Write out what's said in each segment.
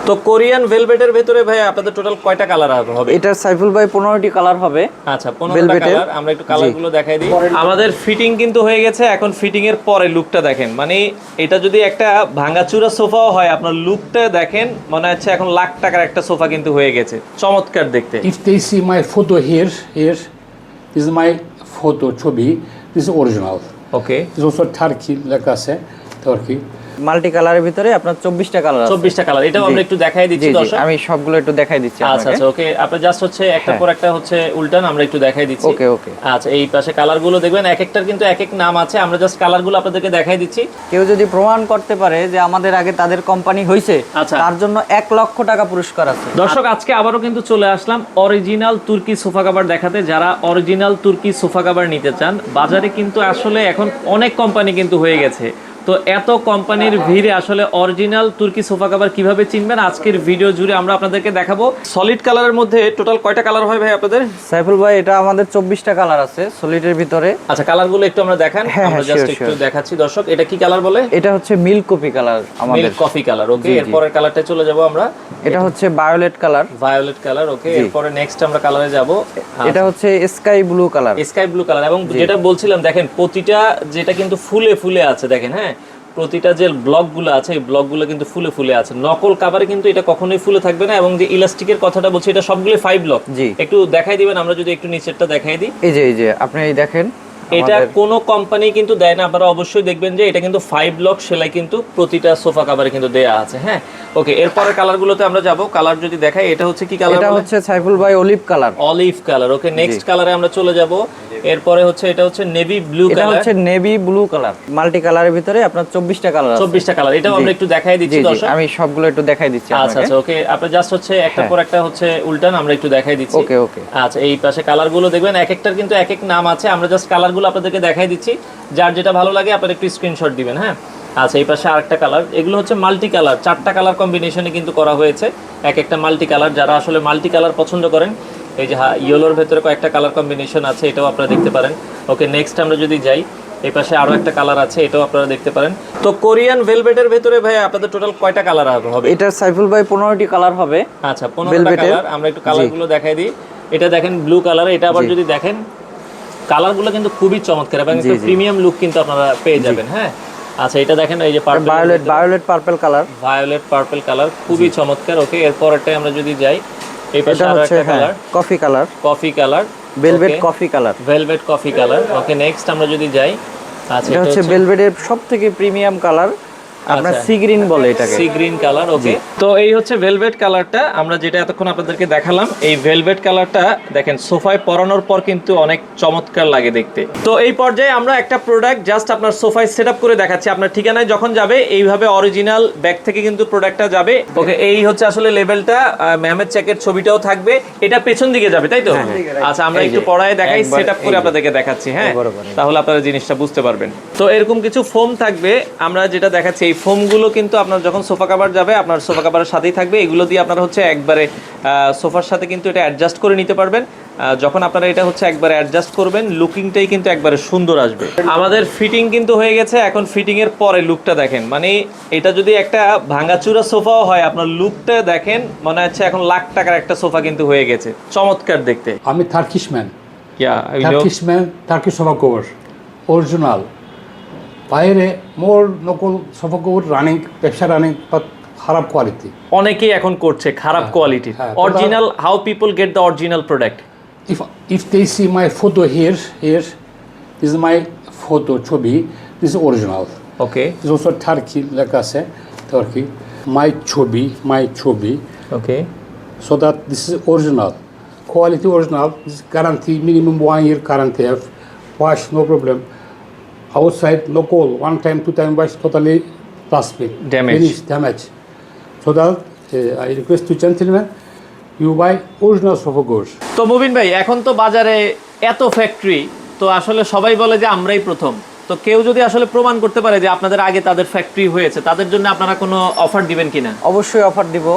তো কোরিয়ান ভেলভেটের ভিতরে ভাই আপনাদের টোটাল কয়টা কালার হবে? এটা সাইফুল ভাই 15টি কালার হবে। আচ্ছা 15টা কালার, আমরা একটু কালারগুলো দেখাই দিই। আমাদের ফিটিং কিন্তু হয়ে গেছে, এখন ফিটিং এর পরে লুকটা দেখেন। মানে এটা যদি একটা ভাঙাচুরা সোফাও হয়, আপনার লুকটা দেখেন মনে হচ্ছে এখন লাখ টাকার একটা সোফা কিন্তু হয়ে গেছে, চমৎকার দেখতে। If they see my photo here is my photo ছবি, this is original. Okay, This is also Turkey লেখা আছে, Turkey. মাল্টি কালারের ভিতরে আপনার 24টা কালার আছে। 24টা কালার, এটাও আমরা একটু দেখাই দিচ্ছি দর্শক। আমি সবগুলো একটু দেখাই দিচ্ছি আপনাকে। আচ্ছা আচ্ছা ওকে, আপনি জাস্ট হচ্ছে একটার পর একটা হচ্ছে উল্টান, আমরা একটু দেখাই দিচ্ছি। ওকে ওকে। আচ্ছা এই পাশে কালারগুলো দেখবেন, এক একটার কিন্তু এক এক নাম আছে, আমরা জাস্ট কালারগুলো আপনাদেরকে দেখাই দিচ্ছি। কেউ যদি প্রমাণ করতে পারে যে আমাদের আগে তাদের কোম্পানি হইছে, আচ্ছা, তার জন্য 1 লক্ষ টাকা পুরস্কার আছে। দর্শক আজকে আবারও কিন্তু চলে আসলাম অরিজিনাল তুর্কি সোফা কভার দেখাতে। যারা অরিজিনাল তুর্কি সোফা কভার নিতে চান, বাজারে কিন্তু আসলে এখন অনেক কোম্পানি কিন্তু হয়ে গেছে। তো এত কোম্পানির ভিড়ে আসলে অরিজিনাল তুর্কি সোফা কভার কিভাবে চিনবেন, আজকের ভিডিও জুড়ে আমরা আপনাদেরকে দেখাবো। সলিড কালারের মধ্যে টোটাল কয়টা কালার হয় ভাই আপনাদের? সাইফুল ভাই এটা আমাদের 24টা কালার আছে সলিডের ভিতরে। আচ্ছা কালারগুলো একটু আমরা দেখান, আমরা জাস্ট একটু দেখাচ্ছি দর্শক। এটা কি কালার বলে? এটা হচ্ছে মিল্ক কফি কালার আমাদের। মিল্ক কফি কালার, ওকে। এরপরের কালারটা চলে যাব আমরা। এটা হচ্ছে ভায়োলেট কালার। ভায়োলেট কালার, ওকে। এরপরে নেক্সট আমরা কালারে যাব। এটা হচ্ছে sky blue colour. Sky blue colour, এবং যেটা বলছিলাম দেখেন প্রতিটা যেটা কিন্তু ফুলে ফুলে আছে দেখেন, হ্যাঁ প্রতিটা যে ব্লকগুলো আছে এই ব্লকগুলো কিন্তু ফুলে ফুলে আছে। নকল কাভারে কিন্তু এটা কখনোই ফুলে থাকবে না। এবং যে ইলাস্টিকের কথাটা বলছি, এটা সবগুলো 5 ব্লক। একটু দেখাই দিবেন, আমরা যদি একটু নিচেরটা দেখাই দিই। এই যে আপনি এই দেখেন, এটা কোন কোম্পানি কিন্তু দেয় না, আপনারা অবশ্যই দেখবেন যে এটা কিন্তু 5 ব্লক সেলাই কিন্তু প্রতিটা সোফা কভারে কিন্তু দেয়া আছে। হ্যাঁ ওকে, এরপরে কালারগুলোতে আমরা যাব। কালার যদি দেখাই, এটা হচ্ছে কি কালার? এটা হচ্ছে সাইফুল ভাই olive colour. Olive colour, okay. Next কালারে আমরা চলে যাব। এরপরে হচ্ছে এটা হচ্ছে নেভি ব্লু কালার। এটা হচ্ছে নেভি ব্লু কালার। মাল্টি কালারের ভিতরে আপনার 24টা কালার আছে। 24টা কালার, এটাও আমরা একটু দেখাই দিচ্ছি দর্শক। আমি সবগুলো একটু দেখাই দিচ্ছি আপনাকে। আচ্ছা আচ্ছা ওকে, আপনি জাস্ট হচ্ছে একটার পর একটা হচ্ছে উল্টান, আমরা একটু দেখাই দিচ্ছি। ওকে ওকে। আচ্ছা এই পাশে কালারগুলো দেখবেন, এক একটার কিন্তু এক এক নাম আছে, আমরা জাস্ট কালারগুলো আপনাদেরকে দেখাই দিচ্ছি। যার যেটা ভালো লাগে আপনারা একটু স্ক্রিনশট দিবেন। হ্যাঁ আচ্ছা এই পাশে আরেকটা কালার, এগুলো হচ্ছে মাল্টি কালার, 4টা কালার কম্বিনেশনে কিন্তু করা হয়েছে, এক একটা মাল্টি কালার। যারা আসলে মাল্টি কালার পছন্দ করেন, এই যে ইয়েলোর ভেতরে কয়েকটা কালার কম্বিনেশন আছে, এটাও আপনারা দেখতে পারেন। ওকে নেক্সট আমরা যদি যাই, এই পাশে আরো একটা কালার আছে, এটাও আপনারা দেখতে পারেন। তো কোরিয়ান ভেলভেটের ভিতরে ভাই আপনাদের টোটাল কয়টা কালার হবে? এটা সাইফুল ভাই 15টি কালার হবে। আচ্ছা 15টা কালার, আমরা একটু কালারগুলো দেখাই দিই। এটা দেখেন ব্লু কালার, এটা আবার যদি দেখেন কালারগুলো কিন্তু খুবই চমৎকার এবং একটা প্রিমিয়াম লুক কিন্তু আপনারা পেয়ে যাবেন। হ্যাঁ আচ্ছা এটা দেখেন, এই যে violet purple colour. Violet purple colour খুবই চমৎকার। ওকে এরপরটা আমরা যদি যাই, এই পাশে আরো একটা colour coffee colour. Coffee colour, velvet coffee colour. Velvet coffee colour, okay. Next আমরা যদি যাই, আচ্ছা এটা হচ্ছে ভেলভেটের সবথেকে প্রিমিয়াম কালার, আপনার সি গ্রিন বলে এটাকে। Sea green colour, okay. তো এই হচ্ছে ভেলভেট কালারটা, আমরা যেটা এতক্ষণ আপনাদেরকে দেখালাম। এই ভেলভেট কালারটা দেখেন সোফায় পরানোর পর কিন্তু অনেক চমৎকার লাগে দেখতে। তো এই পর্যায়ে আমরা একটা প্রোডাক্ট জাস্ট আপনার সোফায় সেটআপ করে দেখাচ্ছি। আপনার ঠিকানায় যখন যাবে এইভাবে অরিজিনাল ব্যাগ থেকে কিন্তু প্রোডাক্টটা যাবে। ওকে এই হচ্ছে আসলে লেভেলটা, মেহমেদ চেকের ছবিটাও থাকবে। এটা পেছন দিকে যাবে, তাই তো? আচ্ছা আমরা একটু পড়ায় দেখাই, সেটআপ করে আপনাদেরকে দেখাচ্ছি। হ্যাঁ তাহলে আপনারা জিনিসটা বুঝতে পারবেন। তো এরকম কিছু ফোম থাকবে, আমরা যেটা দেখাচ্ছি এই ফোমগুলো কিন্তু আপনার যখন সোফা কভার যাবে আপনার সোফা কভারের সাথেই থাকবে। এগুলো দিয়ে আপনারা হচ্ছে একবারে সোফার সাথে কিন্তু এটা অ্যাডজাস্ট করে নিতে পারবেন। যখন আপনারা এটা হচ্ছে একবারে অ্যাডজাস্ট করবেন, লুকিংটাই কিন্তু একবারে সুন্দর আসবে। আমাদের ফিটিং কিন্তু হয়ে গেছে, এখন ফিটিং এর পরে লুকটা দেখেন। মানে এটা যদি একটা ভাঙাচুরা সোফাও হয়, আপনার লুকটা দেখেন মনে হচ্ছে এখন লাখ টাকার একটা সোফা কিন্তু হয়ে গেছে, চমৎকার দেখতে। আমি Turkish man, Turkish sofa cover original. বাইরে মোর নকল সোফা কভার রানিং, ব্যবসা রানিং, বাট খারাপ কোয়ালিটি। অনেকেই এখন করছে খারাপ quality. Original, how people get the original product? If they see my photo here is my photo ছবি, this is original. Okay. This is also Turkey লেখা আছে, Turkey. My ছবি. Okay. So that this is original. Quality original. This guarantee minimum 1 year guarantee have. Wash no problem. Outside no call. 1 time, 2 time wash totally plastic. Damage. So that I request to gentlemen, you buy original sofa covers. তো মুবিন ভাই এখন তো বাজারে এত factory, তো আসলে সবাই বলে যে আমরাই প্রথম। তো কেউ যদি আসলে প্রমাণ করতে পারে যে আপনাদের আগে তাদের ফ্যাক্টরি হয়েছে, তাদের জন্য আপনারা কোনো অফার দিবেন কিনা? অবশ্যই অফার দিব।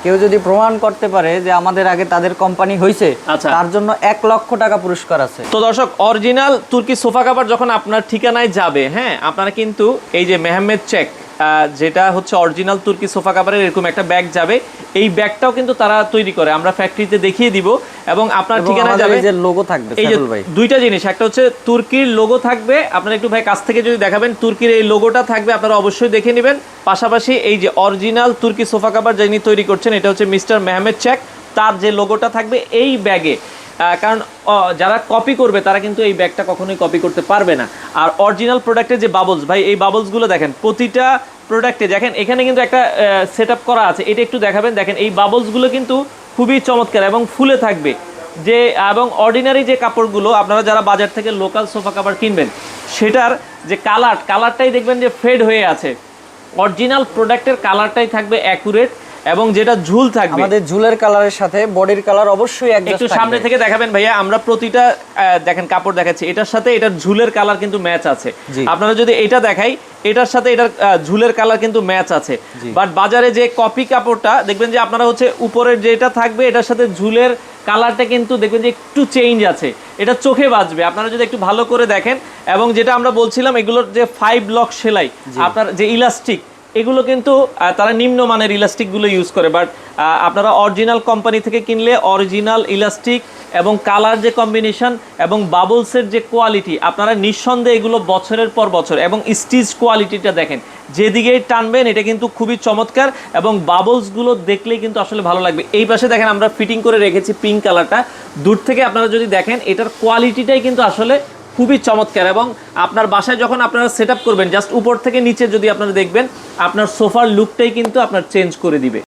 কেউ যদি প্রমাণ করতে পারে যে আমাদের আগে তাদের কোম্পানি হয়েছে, তার জন্য 1 লক্ষ টাকা পুরস্কার আছে। তো দর্শক অরিজিনাল তুর্কি সোফা কভার যখন আপনার ঠিকানায় যাবে, হ্যাঁ আপনারা কিন্তু এই যে মেহমেদ চেক যেটা হচ্ছে অরিজিনাল তুর্কি সোফা কাভারের এরকম একটা ব্যাগ যাবে। এই ব্যাগটাও কিন্তু তারা তৈরি করে, আমরা ফ্যাক্টরিতে দেখিয়ে দিব এবং আপনার ঠিকানা যাবে। যে লোগো থাকবে এই যে সাইফুল ভাই, দুইটা জিনিস, একটা হচ্ছে তুর্কির লোগো থাকবে, আপনারা একটু ভাই কাছ থেকে যদি দেখাবেন, তুর্কির এই লোগোটা থাকবে, আপনারা অবশ্যই দেখে নেবেন। পাশাপাশি এই যে অরিজিনাল তুর্কি সোফা কাভার যিনি তৈরি করছেন, এটা হচ্ছে মিস্টার মেহমেদ চেক, তার যে লোগোটা থাকবে এই ব্যাগে। কারণ যারা কপি করবে তারা কিন্তু এই ব্যাগটা কখনোই কপি করতে পারবে না। আর অরিজিনাল প্রোডাক্টের যে বাবলস, ভাই এই বাবলসগুলো দেখেন প্রতিটা প্রোডাক্টে, দেখেন এখানে কিন্তু একটা সেট আপ করা আছে, এটা একটু দেখাবেন। দেখেন এই বাবলসগুলো কিন্তু খুবই চমৎকার এবং ফুলে থাকবে যে, এবং অর্ডিনারি যে কাপড়গুলো আপনারা যারা বাজার থেকে লোকাল সোফা কাভার কিনবেন, সেটার যে কালারটাই দেখবেন যে ফেড হয়ে আছে। অরিজিনাল প্রোডাক্টের কালারটাই থাকবে অ্যাকুরেট, এবং যেটা ঝুল থাকবে, আমাদের ঝুলের কালারের সাথে বডির কালার অবশ্যই একটু সামনে থেকে দেখাবেন ভাইয়া। আমরা প্রতিটা দেখেন কাপড় দেখাচ্ছি, এটার সাথে এটার ঝুলের কালার কিন্তু ম্যাচ আছে। আপনারা যদি এটা দেখাই, এটার সাথে এটার ঝুলের কালার কিন্তু ম্যাচ আছে। বাট বাজারে যে কপি কাপড়টা দেখবেন যে আপনারা হচ্ছে উপরের যেটা থাকবে এটার সাথে ঝুলের কালারটা কিন্তু দেখবেন যে একটু চেঞ্জ আছে, এটা চোখে বাজবে আপনারা যদি একটু ভালো করে দেখেন। এবং যেটা আমরা বলছিলাম, এগুলোর যে 5 ব্লক সেলাই, আপনার যে ইলাস্টিক, এগুলো কিন্তু তারা নিম্নমানের ইলাস্টিকগুলো ইউজ করে। বাট আপনারা অরিজিনাল কোম্পানি থেকে কিনলে অরিজিনাল ইলাস্টিক এবং কালার যে কম্বিনেশন এবং বাবলসের যে কোয়ালিটি, আপনারা নিঃসন্দেহে এগুলো বছরের পর বছর, এবং স্টিচ কোয়ালিটিটা দেখেন, যেদিকেই টানবেন এটা কিন্তু খুবই চমৎকার, এবং বাবলসগুলো দেখলেই কিন্তু আসলে ভালো লাগবে। এই পাশে দেখেন আমরা ফিটিং করে রেখেছি পিঙ্ক কালারটা, দূর থেকে আপনারা যদি দেখেন এটার কোয়ালিটিটাই কিন্তু আসলে খুবই চমৎকার। এবং আপনার বাসায় যখন আপনারা সেট আপ করবেন, জাস্ট উপর থেকে নিচে যদি আপনারা দেখবেন, আপনার সোফার লুকটাই কিন্তু আপনার চেঞ্জ করে দিবে।